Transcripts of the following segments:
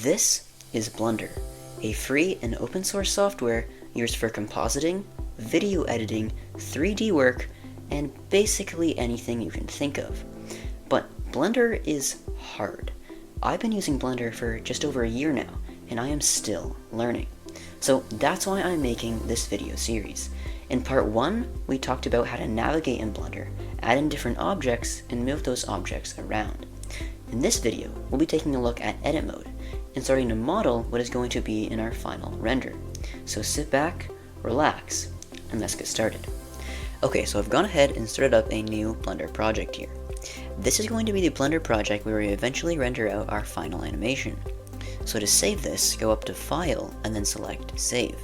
This is Blender, a free and open source software used for compositing, video editing, 3D work, and basically anything you can think of. But Blender is hard. I've been using Blender for just over a year now, and I am still learning. So that's why I'm making this video series. In part 1, we talked about how to navigate in Blender, add in different objects, and move those objects around. In this video, we'll be taking a look at edit mode, and starting to model what is going to be in our final render. So sit back, relax, and let's get started. Okay, so I've gone ahead and started up a new Blender project here. This is going to be the Blender project where we eventually render out our final animation. So to save this, go up to File and then select Save.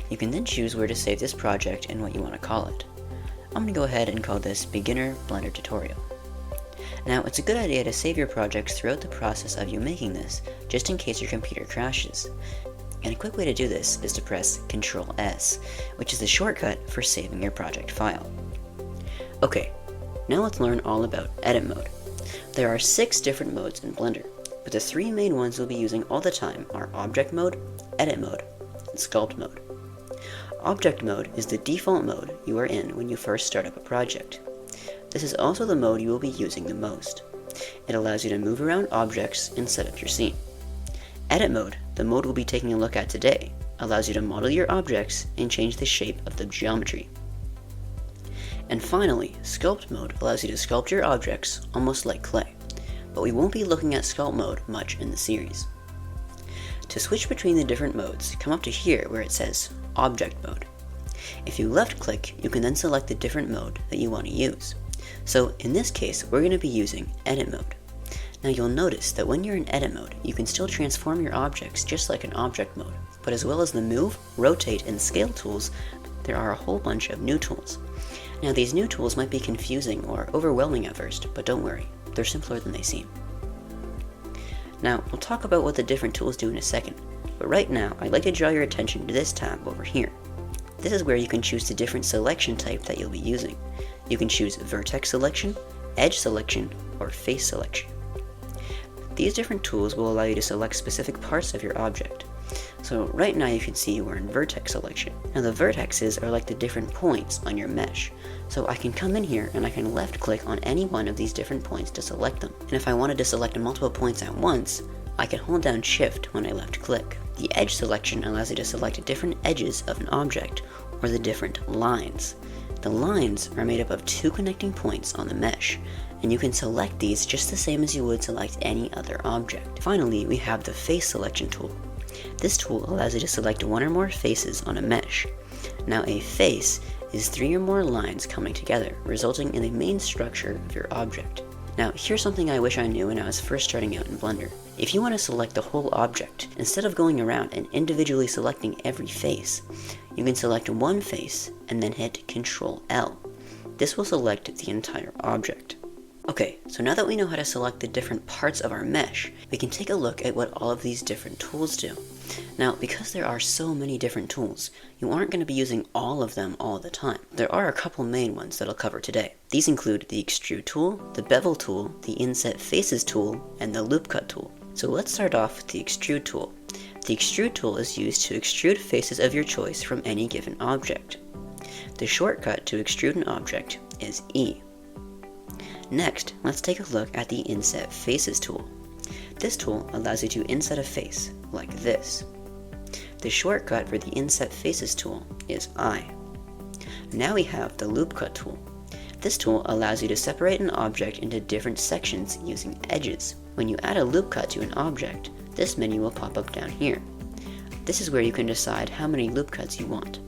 You can then choose where to save this project and what you want to call it. I'm going to go ahead and call this Beginner Blender Tutorial. Now, it's a good idea to save your projects throughout the process of you making this, just in case your computer crashes. And a quick way to do this is to press Ctrl S, which is the shortcut for saving your project file. Okay, now let's learn all about edit mode. There are 6 different modes in Blender, but the 3 main ones we'll be using all the time are Object Mode, Edit Mode, and Sculpt Mode. Object Mode is the default mode you are in when you first start up a project. This is also the mode you will be using the most. It allows you to move around objects and set up your scene. Edit Mode, the mode we'll be taking a look at today, allows you to model your objects and change the shape of the geometry. And finally, Sculpt Mode allows you to sculpt your objects almost like clay, but we won't be looking at Sculpt Mode much in the series. To switch between the different modes, come up to here where it says Object Mode. If you left click, you can then select the different mode that you want to use. So in this case, we're going to be using Edit Mode. Now you'll notice that when you're in Edit Mode, you can still transform your objects just like in Object Mode, but as well as the Move, Rotate, and Scale tools, there are a whole bunch of new tools. Now these new tools might be confusing or overwhelming at first, but don't worry, they're simpler than they seem. Now, we'll talk about what the different tools do in a second, but right now, I'd like to draw your attention to this tab over here. This is where you can choose the different selection type that you'll be using. You can choose Vertex Selection, Edge Selection, or Face Selection. These different tools will allow you to select specific parts of your object. So right now you can see we're in Vertex Selection. Now the vertexes are like the different points on your mesh. So I can come in here and I can left click on any one of these different points to select them. And if I wanted to select multiple points at once, I can hold down Shift when I left click. The Edge Selection allows you to select different edges of an object, or the different lines. The lines are made up of 2 connecting points on the mesh, and you can select these just the same as you would select any other object. Finally, we have the Face Selection tool. This tool allows you to select 1 or more faces on a mesh. Now a face is 3 or more lines coming together, resulting in the main structure of your object. Now here's something I wish I knew when I was first starting out in Blender. If you want to select the whole object, instead of going around and individually selecting every face, you can select one face and then hit Ctrl L. This will select the entire object. Okay, so now that we know how to select the different parts of our mesh, we can take a look at what all of these different tools do. Now, because there are so many different tools, you aren't going to be using all of them all the time. There are a couple main ones that I'll cover today. These include the Extrude tool, the Bevel tool, the Inset Faces tool, and the Loop Cut tool. So let's start off with the Extrude tool. The Extrude tool is used to extrude faces of your choice from any given object. The shortcut to extrude an object is E. Next, let's take a look at the Inset Faces tool. This tool allows you to inset a face, like this. The shortcut for the Inset Faces tool is I. Now we have the Loop Cut tool. This tool allows you to separate an object into different sections using edges. When you add a loop cut to an object, this menu will pop up down here. This is where you can decide how many loop cuts you want.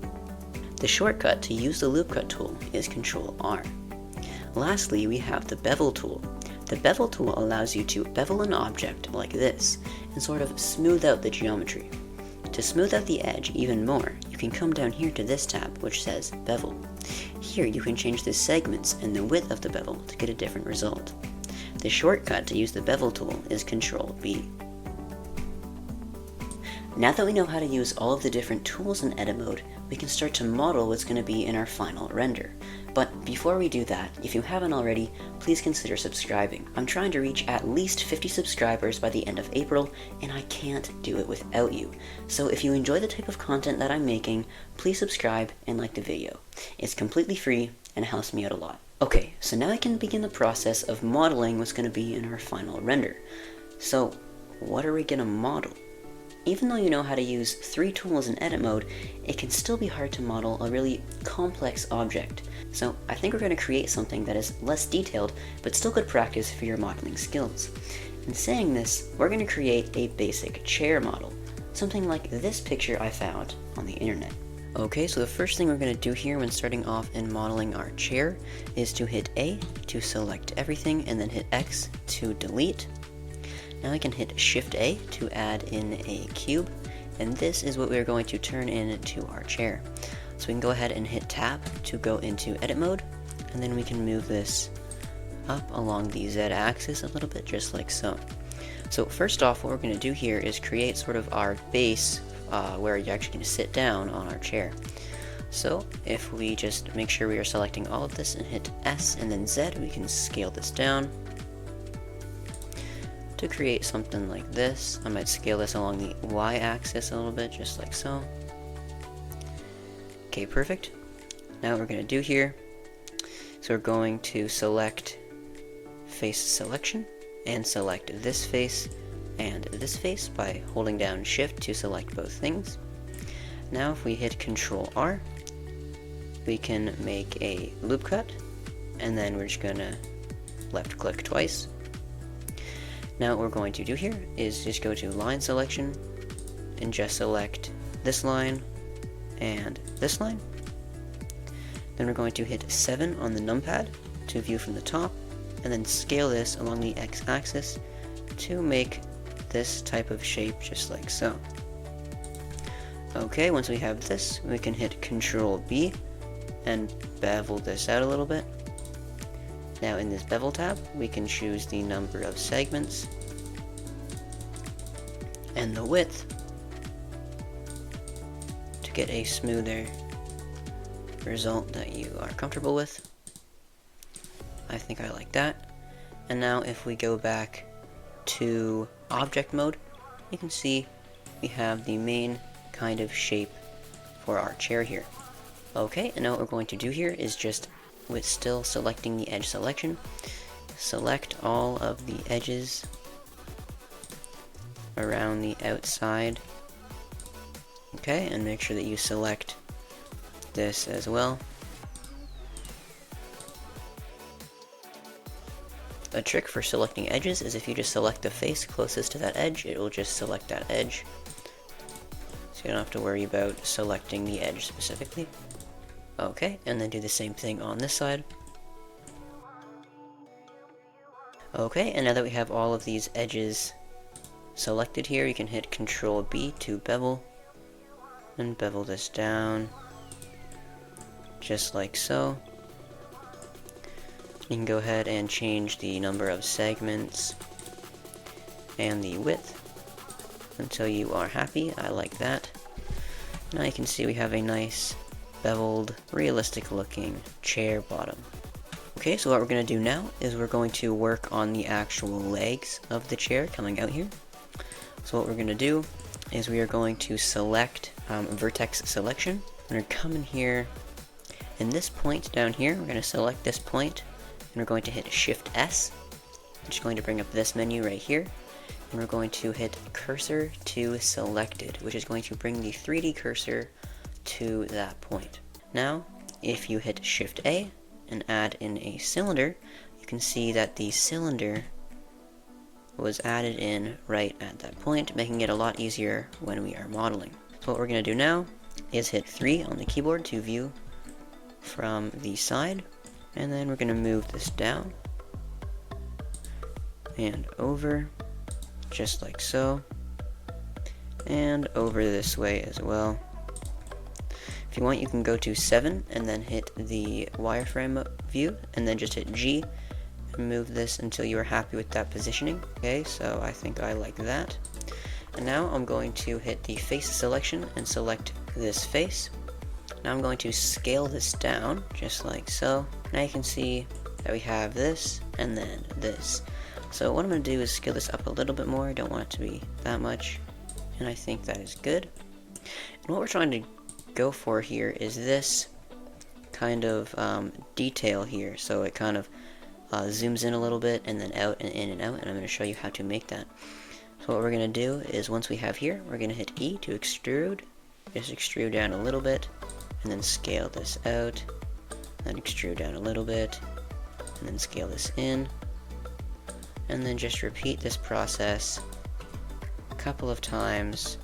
The shortcut to use the Loop Cut tool is Ctrl R. Lastly, we have the Bevel tool. The Bevel tool allows you to bevel an object like this and sort of smooth out the geometry. To smooth out the edge even more, you can come down here to this tab which says Bevel. Here you can change the segments and the width of the bevel to get a different result. The shortcut to use the Bevel tool is Ctrl B. Now that we know how to use all of the different tools in Edit Mode, we we can start to model what's going to be in our final render. But before we do that, if you haven't already, please consider subscribing. I'm trying to reach at least 50 subscribers by the end of April, and I can't do it without you. So if you enjoy the type of content that I'm making, please subscribe and like the video. It's completely free and helps me out a lot. Okay, so now I can begin the process of modeling what's going to be in our final render. So, what are we going to model? Even though you know how to use 3 tools in edit mode, it can still be hard to model a really complex object. So I think we're going to create something that is less detailed, but still good practice for your modeling skills. In saying this, we're going to create a basic chair model, something like this picture I found on the internet. Okay, so the first thing we're going to do here when starting off in modeling our chair is to hit A to select everything, and then hit X to delete. Now I can hit Shift A to add in a cube, and this is what we're going to turn into our chair. So we can go ahead and hit Tab to go into edit mode, and then we can move this up along the Z axis a little bit, just like so. So first off, what we're going to do here is create sort of our base where you're actually going to sit down on our chair. So if we just make sure we are selecting all of this and hit S and then Z, we can scale this down to create something like this. I might scale this along the Y axis a little bit, just like so. Okay, perfect. Now what we're going to do here, so we're going to select face selection and select this face and this face by holding down Shift to select both things. Now if we hit Control R, we can make a loop cut, and then we're just going to left click twice. Now what we're going to do here is just go to line selection and just select this line and this line. Then we're going to hit 7 on the numpad to view from the top, and then scale this along the x-axis to make this type of shape, just like so. Okay, once we have this, we can hit Control B and bevel this out a little bit. Now in this bevel tab, we can choose the number of segments and the width to get a smoother result that you are comfortable with. I think I like that. And now if we go back to object mode, you can see we have the main kind of shape for our chair here. Okay, and now what we're going to do here is just, with still selecting the edge selection, select all of the edges around the outside. Okay, and make sure that you select this as well. A trick for selecting edges is if you just select the face closest to that edge, it will just select that edge. So you don't have to worry about selecting the edge specifically. Okay, and then do the same thing on this side. Okay, and now that we have all of these edges selected here, you can hit Control B to bevel, and bevel this down, just like so. You can go ahead and change the number of segments and the width until you are happy. I like that. Now you can see we have a nice beveled, realistic looking chair bottom. Okay, so what we're going to do now is we're going to work on the actual legs of the chair coming out here. So what we're going to do is we are going to select vertex selection. We're going to come in here, and this point down here, we're going to select this point, and we're going to hit Shift S, which is going to bring up this menu right here, and we're going to hit cursor to selected, which is going to bring the 3D cursor to that point. Now, if you hit Shift A and add in a cylinder, you can see that the cylinder was added in right at that point, making it a lot easier when we are modeling. So what we're going to do now is hit 3 on the keyboard to view from the side, and then we're going to move this down and over, just like so, and over this way as well. If you want, you can go to 7 and then hit the wireframe view, and then just hit G and move this until you are happy with that positioning. Okay, so I think I like that. And now I'm going to hit the face selection and select this face. Now I'm going to scale this down, just like so. Now you can see that we have this, and then this. So what I'm going to do is scale this up a little bit more. I don't want it to be that much, and I think that is good. And what we're trying to go for here is this kind of detail here. So it kind of zooms in a little bit, and then out and in and out, and I'm going to show you how to make that. So what we're going to do is, once we have here, we're going to hit E to extrude. Just extrude down a little bit, and then scale this out, then extrude down a little bit, and then scale this in, and then just repeat this process a couple of times.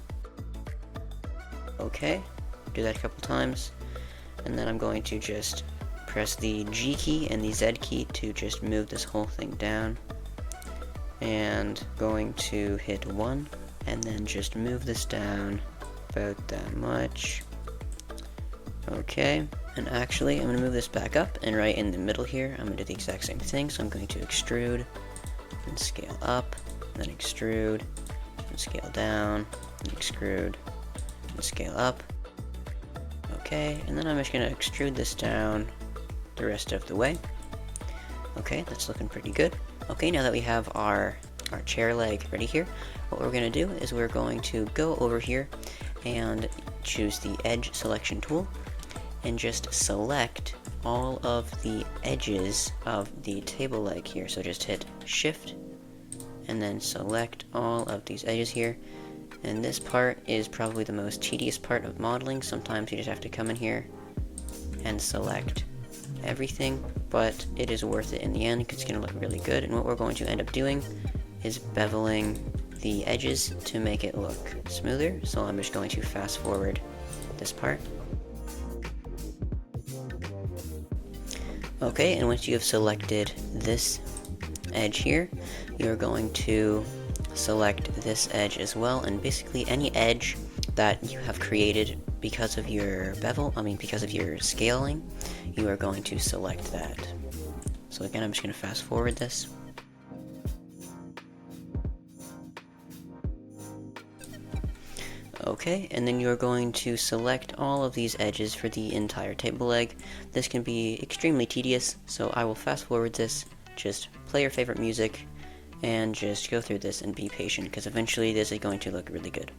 Okay, do that a couple times, and then I'm going to just press the G key and the Z key to just move this whole thing down, and going to hit 1, and then just move this down about that much. Okay, and actually I'm going to move this back up, and right in the middle here I'm going to do the exact same thing. So I'm going to extrude and scale up, and then extrude and scale down, and extrude and scale up. Okay, and then I'm just going to extrude this down the rest of the way. Okay, that's looking pretty good. Okay, now that we have our chair leg ready here, what we're going to do is we're going to go over here and choose the edge selection tool, and just select all of the edges of the table leg here. So just hit shift and then select all of these edges here. And this part is probably the most tedious part of modeling. Sometimes you just have to come in here and select everything, but it is worth it in the end because it's going to look really good. And what we're going to end up doing is beveling the edges to make it look smoother. So I'm just going to fast forward this part. Okay, and once you have selected this edge here, you're going to select this edge as well, and basically any edge that you have created because of your because of your scaling, you are going to select that. So again, I'm just going to fast forward this. Okay, and then you're going to select all of these edges for the entire table leg. This can be extremely tedious, so I will fast forward this. Just play your favorite music and just go through this and be patient, because eventually this is going to look really good.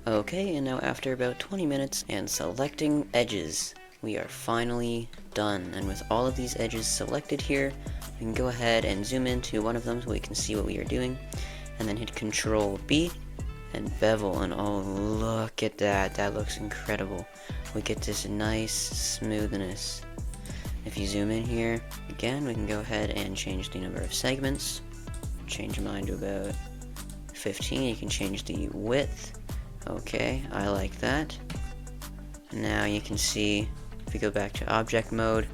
Okay, and now after about 20 minutes and selecting edges, we are finally done. And with all of these edges selected here, we can go ahead and zoom into one of them so we can see what we are doing, and then hit Control B and bevel, and oh, look at that. That looks incredible. We get this nice smoothness. If you zoom in here, again, we can go ahead and change the number of segments. Change mine to about 15. You can change the width. Okay, I like that. Now you can see, if we go back to object mode,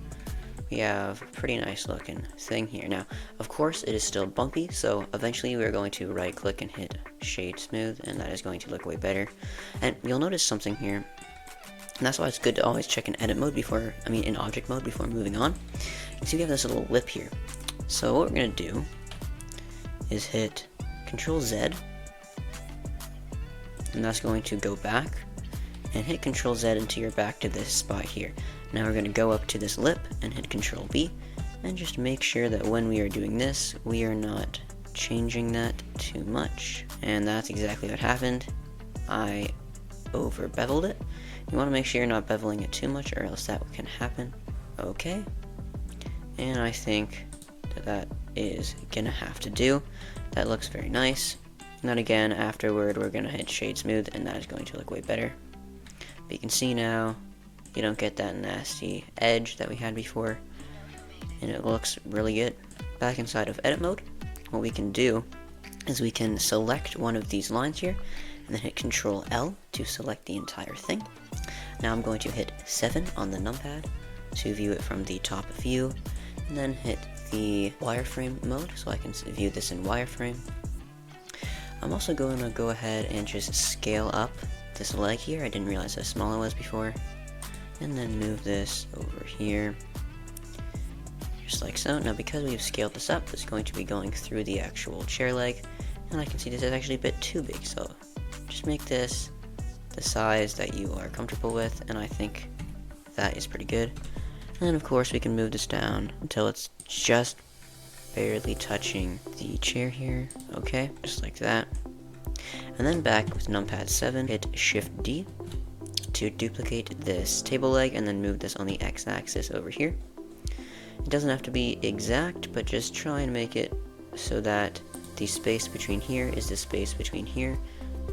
we have a pretty nice looking thing here. Now, of course, it is still bumpy, so eventually we're going to right click and hit shade smooth, and that is going to look way better. And you'll notice something here, and that's why it's good to always check in edit mode in object mode before moving on. You see we have this little lip here. So what we're going to do is hit Control Z, and that's going to go back, and hit Control Z until you're back to this spot here. Now we're going to go up to this lip and hit Control B, and just make sure that when we are doing this, we are not changing that too much. And that's exactly what happened. I over beveled it. You want to make sure you're not beveling it too much, or else that can happen. Okay, and I think that is gonna have to do. That looks very nice. And then again, afterward, we're gonna hit shade smooth, and that is going to look way better. But you can see now, you don't get that nasty edge that we had before, and it looks really good. Back inside of edit mode, what we can do is we can select one of these lines here, and then hit Control L to select the entire thing. Now I'm going to hit 7 on the numpad to view it from the top view, and then hit the wireframe mode so I can view this in wireframe. I'm also going to go ahead and just scale up this leg here. I didn't realize how small it was before. And then move this over here, just like so. Now because we've scaled this up, it's going to be going through the actual chair leg, and I can see this is actually a bit too big, so just make this the size that you are comfortable with, and I think that is pretty good. And then of course we can move this down until it's just barely touching the chair here. Okay, just like that. And then back with numpad 7, hit Shift D to duplicate this table leg and then move this on the x-axis over here. It doesn't have to be exact, but just try and make it so that the space between here is the space between here,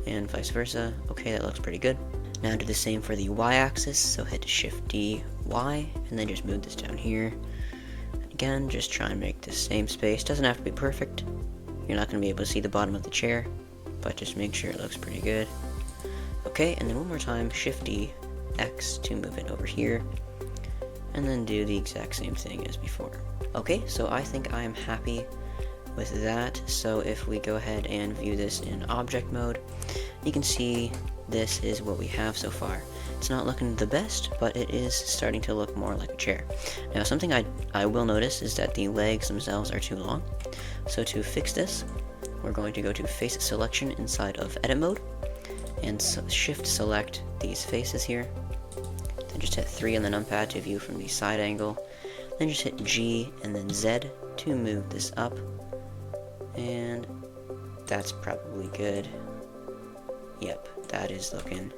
and vice versa. Okay, that looks pretty good. Now do the same for the y-axis, so hit Shift D, Y, and then just move this down here. Again, just try and make the same space. Doesn't have to be perfect. You're not going to be able to see the bottom of the chair, but just make sure it looks pretty good. Okay, and then one more time, Shift D, X to move it over here, and then do the exact same thing as before. Okay, so I think I am happy with that. So if we go ahead and view this in object mode, you can see this is what we have so far. It's not looking the best, but it is starting to look more like a chair. Now something I will notice is that the legs themselves are too long. So to fix this, we're going to go to face selection inside of edit mode, and shift select these faces here. Then just hit 3 on the numpad to view from the side angle. Then just hit G and then Z to move this up. And that's probably good. Yep, that is looking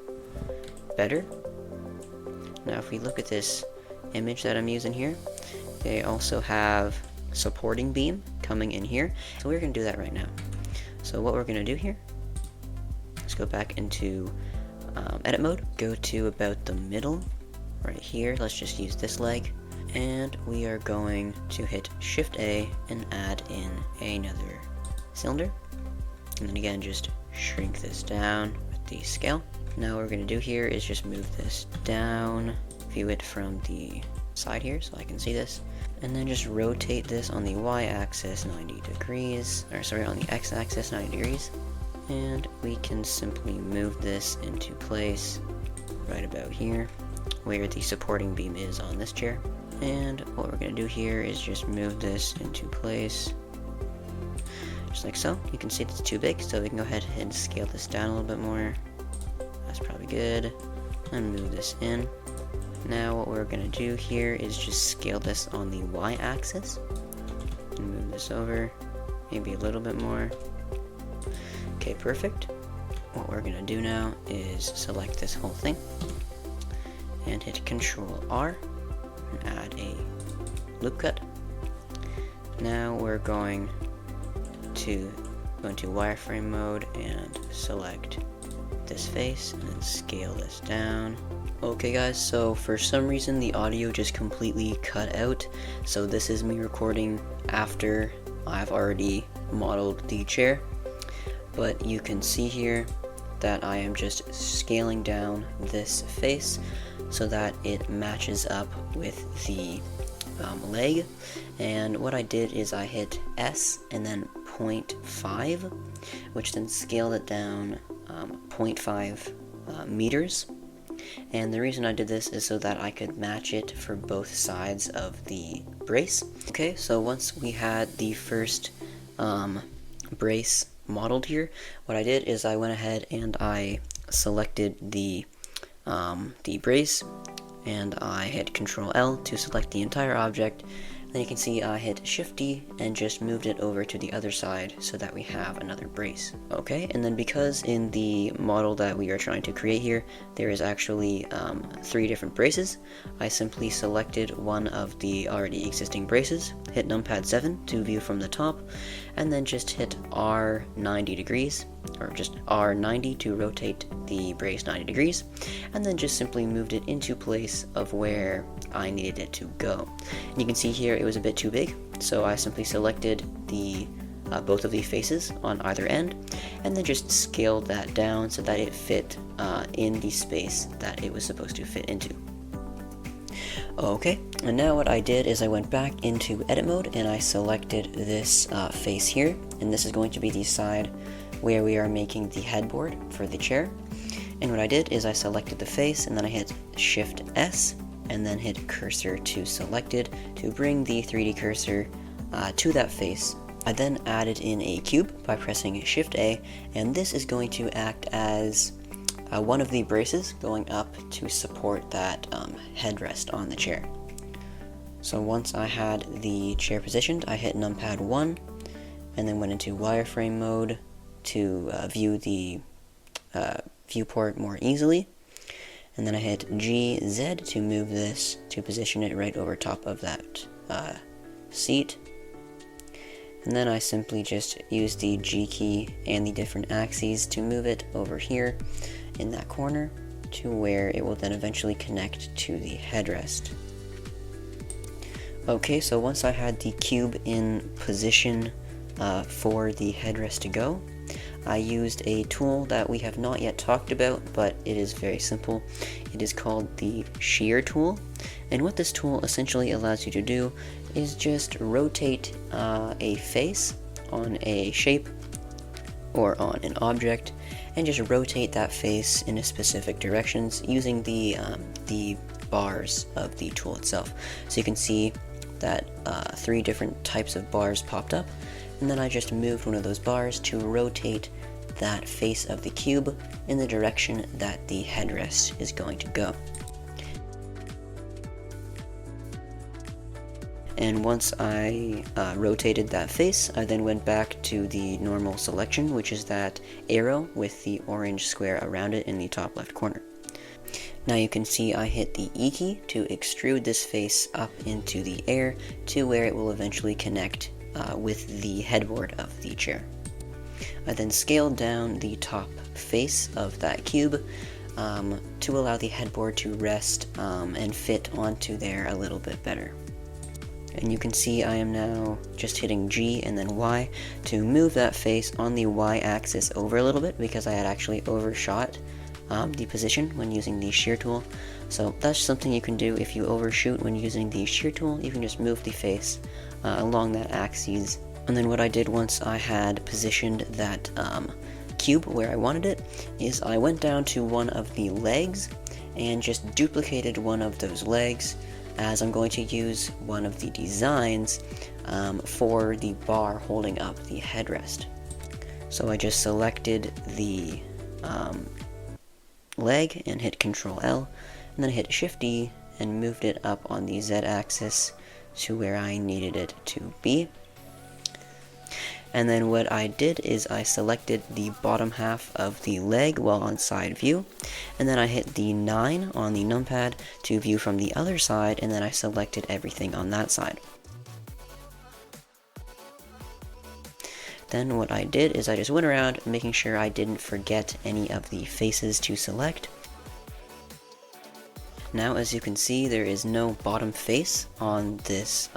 better. Now if we look at this image that I'm using here, they also have supporting beam coming in here. So we're going to do that right now. So what we're going to do here, let's go back into edit mode, go to about the middle right here. Let's just use this leg, and we are going to hit Shift A and add in another cylinder, and then again just shrink this down with the scale. Now what we're going to do here is just move this down, view it from the side here so I can see this, and then just rotate this on the y-axis 90 degrees, or sorry, on the x-axis 90 degrees, and we can simply move this into place right about here where the supporting beam is on this chair. And what we're going to do here is just move this into place just like so. You can see it's too big, so we can go ahead and scale this down a little bit more. That's probably good. And move this in. Now what we're going to do here is just scale this on the y-axis and move this over maybe a little bit more. Okay, perfect. What we're going to do now is select this whole thing and hit Control R and add a loop cut. Now we're going to go into wireframe mode and select this face and then scale this down. Okay guys, so for some reason the audio just completely cut out, so this is me recording after I've already modeled the chair, but you can see here that I am just scaling down this face so that it matches up with the leg. And what I did is I hit S and then 0.5, which then scaled it down 0.5 meters. And the reason I did this is so that I could match it for both sides of the brace. Okay, so once we had the first brace modeled here, what I did is I went ahead and I selected the brace, and I hit Control L to select the entire object. Then you can see I hit Shift D and just moved it over to the other side so that we have another brace. Okay, and then because in the model that we are trying to create here, there is actually 3 different braces, I simply selected one of the already existing braces, hit numpad 7 to view from the top, and then just hit R 90 degrees, or just R90 to rotate the brace 90 degrees, and then just simply moved it into place of where I needed it to go. And you can see here it was a bit too big, so I simply selected the both of the faces on either end, and then just scaled that down so that it fit in the space that it was supposed to fit into. Okay, and now what I did is I went back into edit mode and I selected this face here, and this is going to be the side where we are making the headboard for the chair. And what I did is I selected the face and then I hit Shift S and then hit cursor to selected to bring the 3D cursor to that face. I then added in a cube by pressing Shift A, and this is going to act as one of the braces going up to support that headrest on the chair. So once I had the chair positioned, I hit numpad 1 and then went into wireframe mode to view the viewport more easily. And then I hit GZ to move this to position it right over top of that seat. And then I simply just use the G key and the different axes to move it over here in that corner to where it will then eventually connect to the headrest. Okay, so once I had the cube in position for the headrest to go, I used a tool that we have not yet talked about, but it is very simple. It is called the shear tool, and what this tool essentially allows you to do is just rotate a face on a shape or on an object, and just rotate that face in a specific directions using the bars of the tool itself. So you can see that 3 different types of bars popped up, and then I just moved one of those bars to rotate that face of the cube in the direction that the headrest is going to go. And once I rotated that face, I then went back to the normal selection, which is that arrow with the orange square around it in the top left corner. Now you can see I hit the E key to extrude this face up into the air to where it will eventually connect with the headboard of the chair. I then scaled down the top face of that cube to allow the headboard to rest and fit onto there a little bit better. And you can see I am now just hitting G and then Y to move that face on the Y axis over a little bit, because I had actually overshot the position when using the shear tool. So that's something you can do if you overshoot when using the shear tool. You can just move the face along that axis. And then what I did once I had positioned that cube where I wanted it is I went down to one of the legs and just duplicated one of those legs, as I'm going to use one of the designs for the bar holding up the headrest. So I just selected the leg and hit Ctrl L, and then hit Shift D and moved it up on the Z axis to where I needed it to be. And then what I did is I selected the bottom half of the leg while on side view, and then I hit the 9 on the numpad to view from the other side, and then I selected everything on that side. Then what I did is I just went around making sure I didn't forget any of the faces to select. Now, as you can see, there is no bottom face on this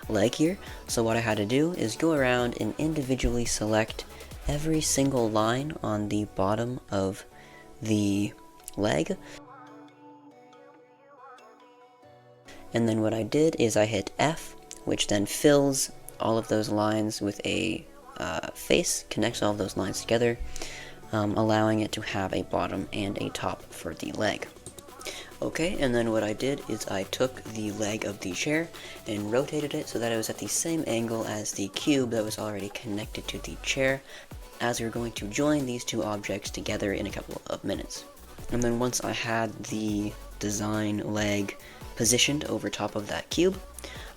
leg here, so what I had to do is go around and individually select every single line on the bottom of the leg. And then what I did is I hit F, which then fills all of those lines with a face, connects all of those lines together, allowing it to have a bottom and a top for the leg. Okay, and then what I did is I took the leg of the chair and rotated it so that it was at the same angle as the cube that was already connected to the chair, as we were going to join these two objects together in a couple of minutes. And then once I had the design leg positioned over top of that cube,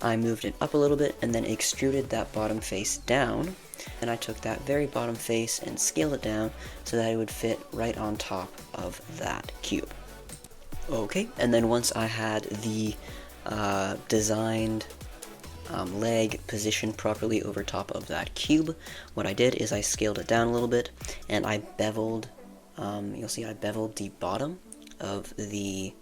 I moved it up a little bit and then extruded that bottom face down, and I took that very bottom face and scaled it down so that it would fit right on top of that cube. Okay, and then once I had the designed leg positioned properly over top of that cube, what I did is I scaled it down a little bit, and I beveled, you'll see I beveled the bottom of the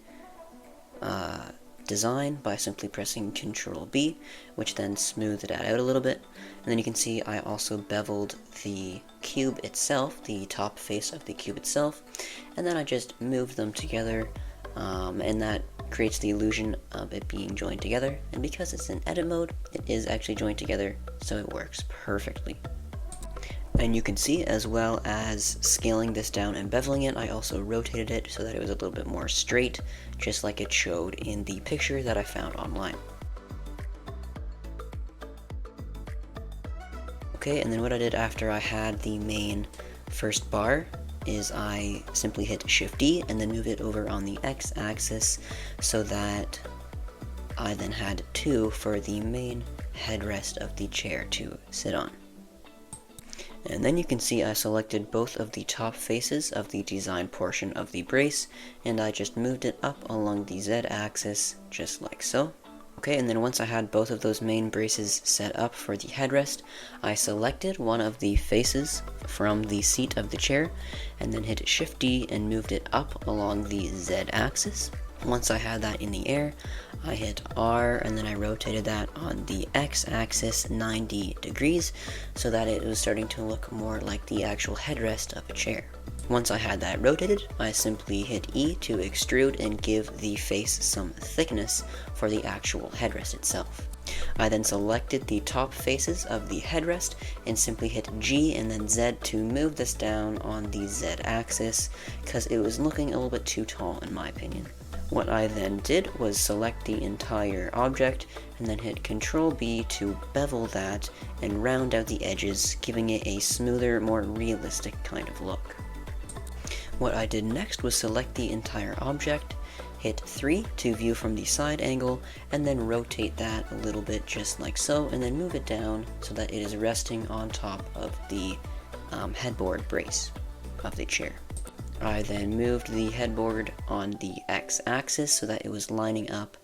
design by simply pressing Ctrl B, which then smoothed it out a little bit. And then you can see I also beveled the cube itself, the top face of the cube itself, and then I just moved them together. And that creates the illusion of it being joined together, and because it's in edit mode, it is actually joined together, so it works perfectly. And you can see, as well as scaling this down and beveling it, I also rotated it so that it was a little bit more straight, just like it showed in the picture that I found online. Okay, and then what I did after I had the main first bar is I simply hit Shift D and then move it over on the X-axis so that I then had 2 for the main headrest of the chair to sit on. And then you can see I selected both of the top faces of the design portion of the brace, and I just moved it up along the Z-axis, just like so. Okay, and then once I had both of those main braces set up for the headrest, I selected one of the faces from the seat of the chair, and then hit Shift D and moved it up along the Z-axis. Once I had that in the air, I hit R and then I rotated that on the X-axis 90 degrees so that it was starting to look more like the actual headrest of a chair. Once I had that rotated, I simply hit E to extrude and give the face some thickness for the actual headrest itself. I then selected the top faces of the headrest and simply hit G and then Z to move this down on the Z-axis because it was looking a little bit too tall in my opinion. What I then did was select the entire object and then hit Ctrl B to bevel that and round out the edges, giving it a smoother, more realistic kind of look. What I did next was select the entire object, hit 3 to view from the side angle, and then rotate that a little bit just like so, and then move it down so that it is resting on top of the headboard brace of the chair. I then moved the headboard on the X-axis so that it was lining up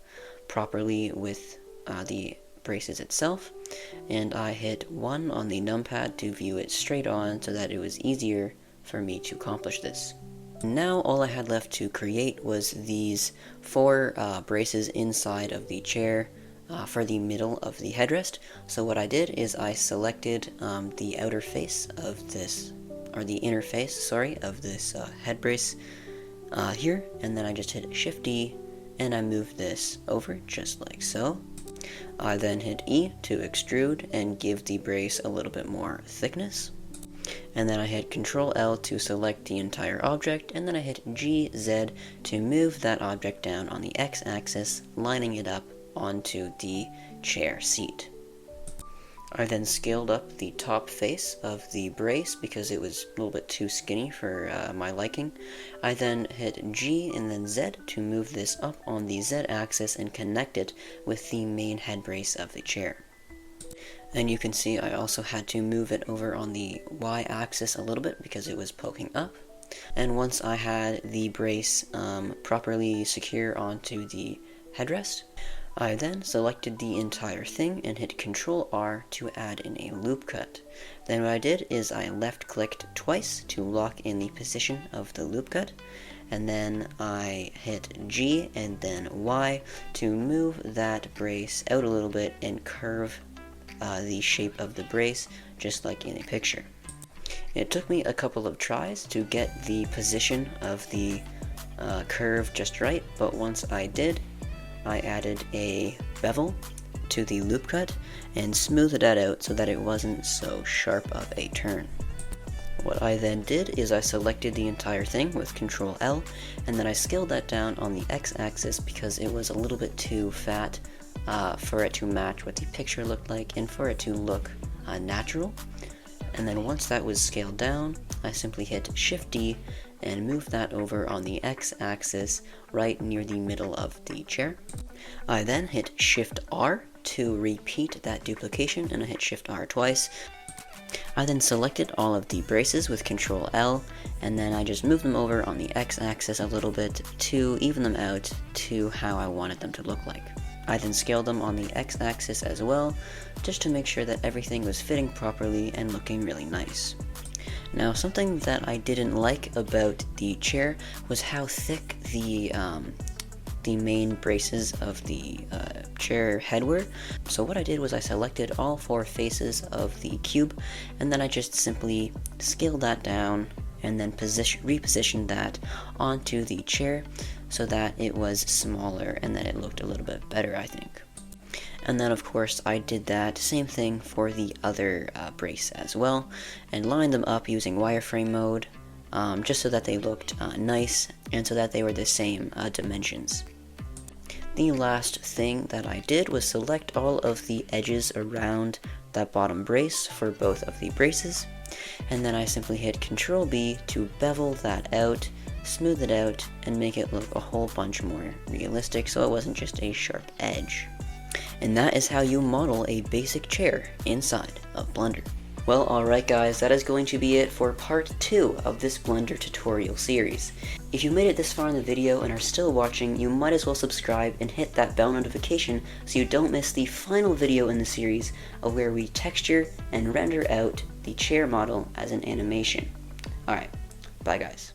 properly with the braces itself, and I hit 1 on the numpad to view it straight on so that it was easier for me to accomplish this. Now all I had left to create was these 4 braces inside of the chair for the middle of the headrest. So what I did is I selected the outer face of this, or the inner face, sorry, of this head brace here, and then I just hit Shift D and I moved this over just like so. I then hit E to extrude and give the brace a little bit more thickness. And then I hit Ctrl L to select the entire object, and then I hit GZ to move that object down on the X-axis, lining it up onto the chair seat. I then scaled up the top face of the brace because it was a little bit too skinny for my liking. I then hit G and then Z to move this up on the Z-axis and connect it with the main head brace of the chair. And you can see I also had to move it over on the Y-axis a little bit because it was poking up. And once I had the brace properly secure onto the headrest, I then selected the entire thing and hit Ctrl R to add in a loop cut. Then what I did is I left clicked twice to lock in the position of the loop cut, and then I hit G and then Y to move that brace out a little bit and curve the shape of the brace just like in a picture. It took me a couple of tries to get the position of the curve just right, but once I did, I added a bevel to the loop cut and smoothed that out so that it wasn't so sharp of a turn. What I then did is I selected the entire thing with Ctrl L, and then I scaled that down on the X-axis because it was a little bit too fat for it to match what the picture looked like and for it to look natural. And then once that was scaled down, I simply hit Shift D and moved that over on the X-axis right near the middle of the chair. I then hit Shift R to repeat that duplication, and I hit Shift R twice. I then selected all of the braces with Ctrl L, and then I just moved them over on the X-axis a little bit to even them out to how I wanted them to look like. I then scaled them on the X-axis as well, just to make sure that everything was fitting properly and looking really nice. Now, something that I didn't like about the chair was how thick the main braces of the chair head were. So what I did was I selected all 4 faces of the cube, and then I just simply scaled that down and then repositioned that onto the chair so that it was smaller and that it looked a little bit better, I think. And then of course I did that same thing for the other brace as well, and lined them up using wireframe mode, just so that they looked nice and so that they were the same dimensions. The last thing that I did was select all of the edges around that bottom brace for both of the braces, And then I simply hit Control B to bevel that out, smooth it out, and make it look a whole bunch more realistic so it wasn't just a sharp edge. And that is how you model a basic chair inside of Blender. Well, alright guys, that is going to be it for part 2 of this Blender tutorial series. If you made it this far in the video and are still watching, you might as well subscribe and hit that bell notification so you don't miss the final video in the series of where we texture and render out the chair model as an animation. Alright, bye guys.